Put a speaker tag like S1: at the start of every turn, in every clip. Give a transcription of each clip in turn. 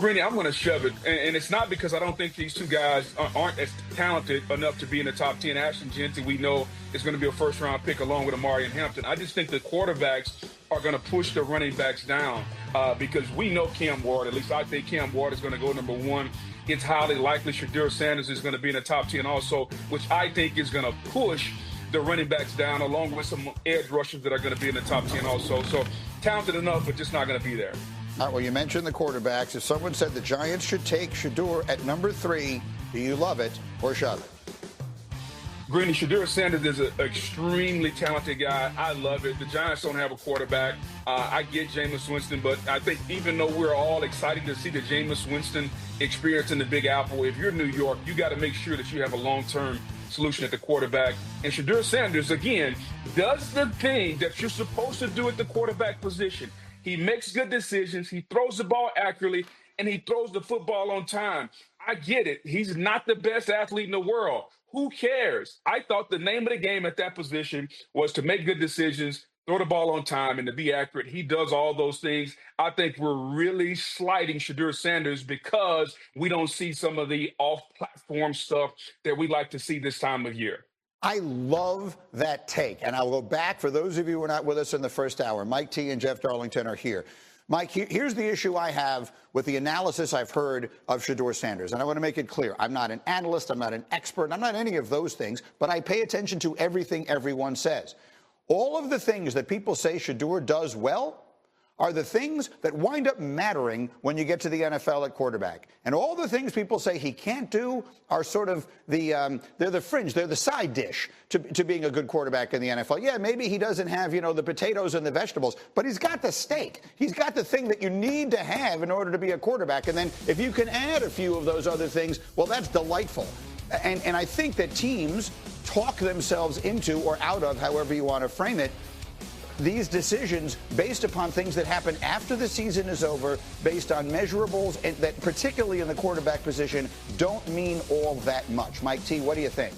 S1: Greeny, I'm going to shove it. And it's not because I don't think these two guys aren't as talented enough to be in the top 10. Ashton Jeanty, we know, is going to be a first-round pick along with Amari and Hampton. I just think the quarterbacks are going to push the running backs down because we know Cam Ward, at least I think Cam Ward is going to go number one. It's highly likely Shedeur Sanders is going to be in the top 10 also, which I think is going to push the running backs down along with some edge rushers that are going to be in the top 10 also. So talented enough, but just not going to be there.
S2: All right, well, you mentioned the quarterbacks. If someone said the Giants should take Shedeur at number 3, do you love it or shove it?
S1: Greeny, Shedeur Sanders is an extremely talented guy. I love it. The Giants don't have a quarterback. I get Jameis Winston, but I think even though we're all excited to see the Jameis Winston experience in the Big Apple, if you're New York, you got to make sure that you have a long-term solution at the quarterback. And Shedeur Sanders, again, does the thing that you're supposed to do at the quarterback position. He makes good decisions. He throws the ball accurately, and he throws the football on time. I get it. He's not the best athlete in the world. Who cares? I thought the name of the game at that position was to make good decisions, throw the ball on time, and to be accurate. He does all those things. I think we're really slighting Shedeur Sanders because we don't see some of the off-platform stuff that we like to see this time of year.
S2: I love that take, and I'll go back for those of you who were not with us in the first hour. Mike T and Jeff Darlington are here. Mike, here's the issue I have with the analysis I've heard of Shedeur Sanders, and I want to make it clear. I'm not an analyst, I'm not an expert, I'm not any of those things, but I pay attention to everything everyone says. All of the things that people say Shedeur does well are the things that wind up mattering when you get to the NFL at quarterback. And all the things people say he can't do are sort of they're the fringe, they're the side dish to being a good quarterback in the NFL. Yeah, maybe he doesn't have, the potatoes and the vegetables, but he's got the steak. He's got the thing that you need to have in order to be a quarterback. And then if you can add a few of those other things, well, that's delightful. And I think that teams talk themselves into or out of, however you want to frame it, these decisions based upon things that happen after the season is over, based on measurables, and that particularly in the quarterback position don't mean all that much. Mike T, what do you think?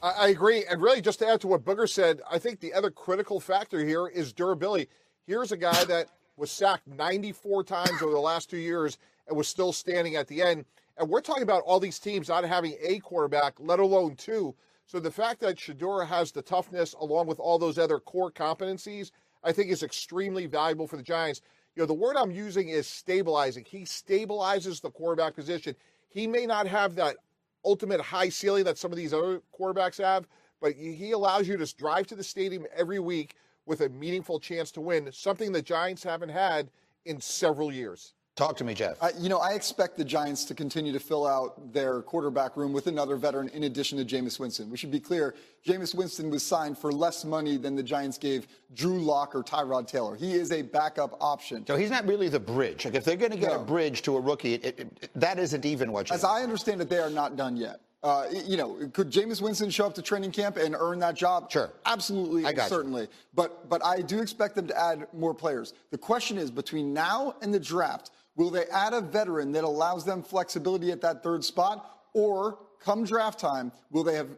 S3: I agree. And really, just to add to what Booger said, I think the other critical factor here is durability. Here's a guy that was sacked 94 times over the last 2 years and was still standing at the end. And we're talking about all these teams not having a quarterback, let alone two. So the fact that Shedeur has the toughness along with all those other core competencies, I think is extremely valuable for the Giants. The word I'm using is stabilizing. He stabilizes the quarterback position. He may not have that ultimate high ceiling that some of these other quarterbacks have, but he allows you to drive to the stadium every week with a meaningful chance to win, something the Giants haven't had in several years.
S2: Talk to me, Jeff.
S4: I expect the Giants to continue to fill out their quarterback room with another veteran in addition to Jameis Winston. We should be clear, Jameis Winston was signed for less money than the Giants gave Drew Lock or Tyrod Taylor. He is a backup option.
S2: So he's not really the bridge. Like if they're going to get a bridge to a rookie, that isn't even what you
S4: As I understand it, they are not done yet. Could Jameis Winston show up to training camp and earn that job?
S2: Sure.
S4: Absolutely, certainly. But I do expect them to add more players. The question is, between now and the draft, will they add a veteran that allows them flexibility at that third spot? Or come draft time, will they have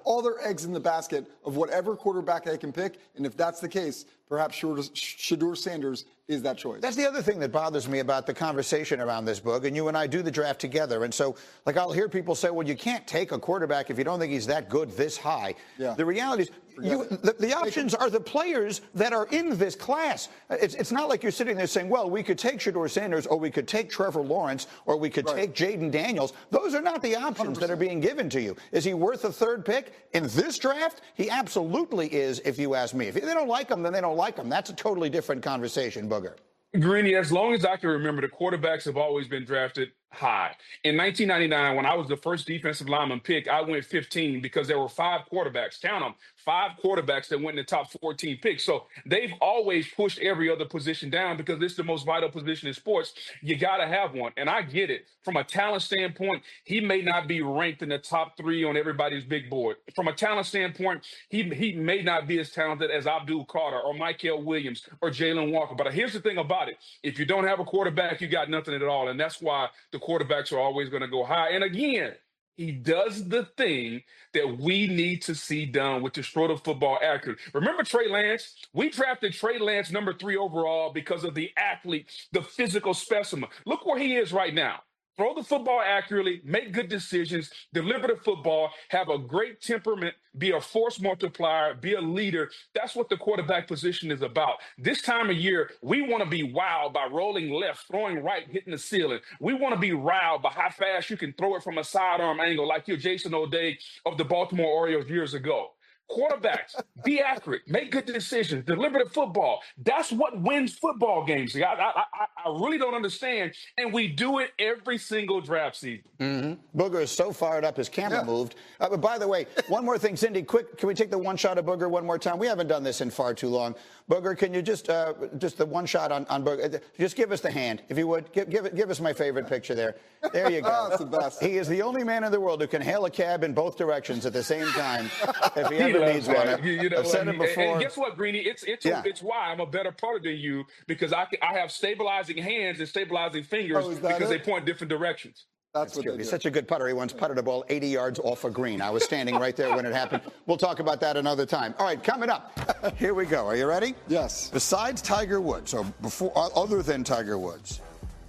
S4: all their eggs in the basket of whatever quarterback they can pick? And if that's the case, perhaps Shedeur Sanders is that choice.
S2: That's the other thing that bothers me about the conversation around this, Boog, and you and I do the draft together. And so, I'll hear people say, well, you can't take a quarterback if you don't think he's that good this high.
S4: Yeah.
S2: The reality is the options are the players that are in this class. It's not like you're sitting there saying, well, we could take Shedeur Sanders or we could take Trevor Lawrence or we could take Jayden Daniels. Those are not the options 100%. That are being given to you. Is he worth a third pick? In this draft, he absolutely is, if you ask me. If they don't like him, then they don't like him. That's a totally different conversation, Booger.
S1: Greeny, as long as I can remember, the quarterbacks have always been drafted high. In 1999, when I was the first defensive lineman pick, I went 15 because there were 5 quarterbacks. Count them. 5 quarterbacks that went in the top 14 picks. So they've always pushed every other position down because it's the most vital position in sports. You got to have one. And I get it. From a talent standpoint, he may not be ranked in the top 3 on everybody's big board. From a talent standpoint, he may not be as talented as Abdul Carter or Michael Williams or Jalen Walker. But here's the thing about it. If you don't have a quarterback, you got nothing at all. And that's why the quarterbacks are always going to go high. And again, He does the thing that we need to see done, which is throw the football accurately. Remember Trey Lance? We drafted Trey Lance number 3 overall because of the athlete, the physical specimen. Look where he is right now. Throw the football accurately, make good decisions, deliver the football, have a great temperament, be a force multiplier, be a leader. That's what the quarterback position is about. This time of year, we want to be wowed by rolling left, throwing right, hitting the ceiling. We want to be wowed by how fast you can throw it from a sidearm angle like you're Jason O'Day of the Baltimore Orioles years ago. Quarterbacks, be accurate, make good decisions, deliver the football. That's what wins football games. I really don't understand, and we do it every single draft season.
S2: Booger is so fired up, his camera moved. But by the way, one more thing, Cindy, quick, can we take the one shot of Booger one more time? We haven't done this in far too long. Booger, can you just the one shot on Booger? Just give us the hand, if you would. Give us my favorite picture there. There you go.
S4: That's the best.
S2: He is the only man in the world who can hail a cab in both directions at the same time. If he ever needs one. I've said it before.
S1: And guess what, Greeny? It's why I'm a better partner than you, because I have stabilizing hands and stabilizing fingers because they point different directions.
S4: That's what
S2: true.
S4: they do.
S2: He's such a good putter. He once putted a ball 80 yards off a green. I was standing right there when it happened. We'll talk about that another time. All right, coming up. Here we go. Are you ready?
S4: Yes.
S2: Besides Tiger Woods, so other than Tiger Woods,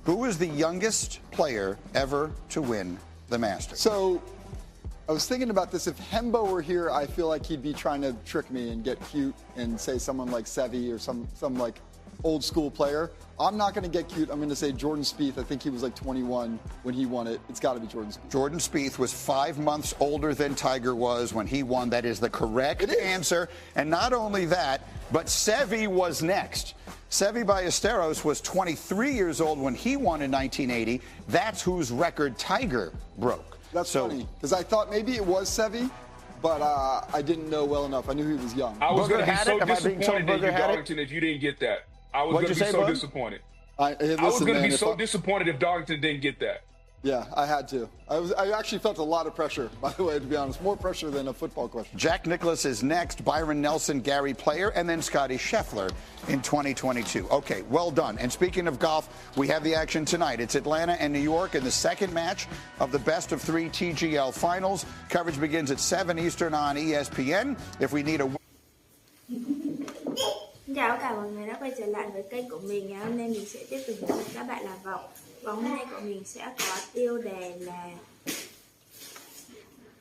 S2: who is the youngest player ever to win the Masters?
S4: So I was thinking about this. If Hembo were here, I feel like he'd be trying to trick me and get cute and say someone like Seve or some like old school player. I'm not going to get cute. I'm going to say Jordan Spieth. I think he was like 21 when he won it. It's got to be Jordan Spieth. Jordan
S2: Spieth was 5 months older than Tiger was when he won. That is the correct answer. And not only that, but Seve was next. Seve Ballesteros was 23 years old when he won in 1980. That's whose record Tiger broke.
S4: That's funny, because I thought maybe it was Seve, but I didn't know well enough. I knew he was young.
S1: I was going to be so disappointed in you, Darlington, if you didn't get that. I was going to be so disappointed. I was going to be so disappointed if Darlington didn't get that.
S4: Yeah, I had to. I actually felt a lot of pressure, by the way, to be honest. More pressure than a football question.
S2: Jack Nicklaus is next, Byron Nelson, Gary Player, and then Scotty Scheffler in 2022. Okay, well done. And speaking of golf, we have the action tonight. It's Atlanta and New York in the second match of the best of 3 TGL finals. Coverage begins at 7 Eastern on ESPN. If we need a...
S5: Xin chào tất cả mọi người đã quay trở lại với kênh của mình. Ngày hôm nay mình sẽ tiếp tục hướng dẫn các bạn làm vòng. Vòng hôm nay của mình sẽ có tiêu đề là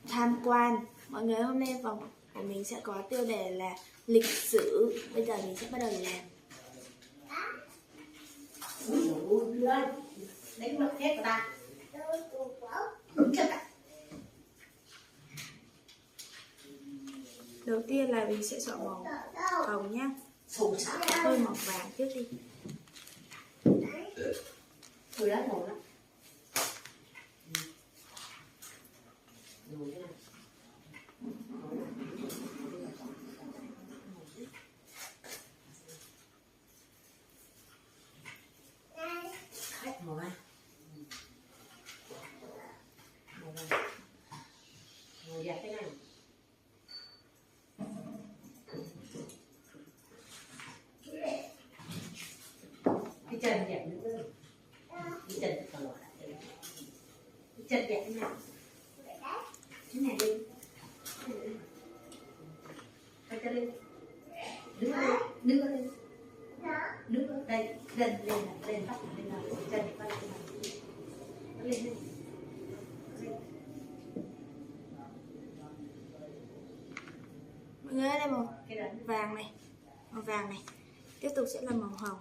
S5: tham quan. Mọi người, hôm nay vòng của mình sẽ có tiêu đề là lịch sử. Bây giờ mình sẽ bắt đầu làm. Đánh mất hết của ta. Đầu tiên là mình sẽ chọn màu hồng nhá. Hơi màu vàng trước đi. Chân đẹp nữa, chân còn lại, chân đẹp nào, cái này đi, tay lên, đứng lên, đứng đây, lên bắt lên chân quay lên, mọi người đây màu vàng này, tiếp tục sẽ là màu hồng.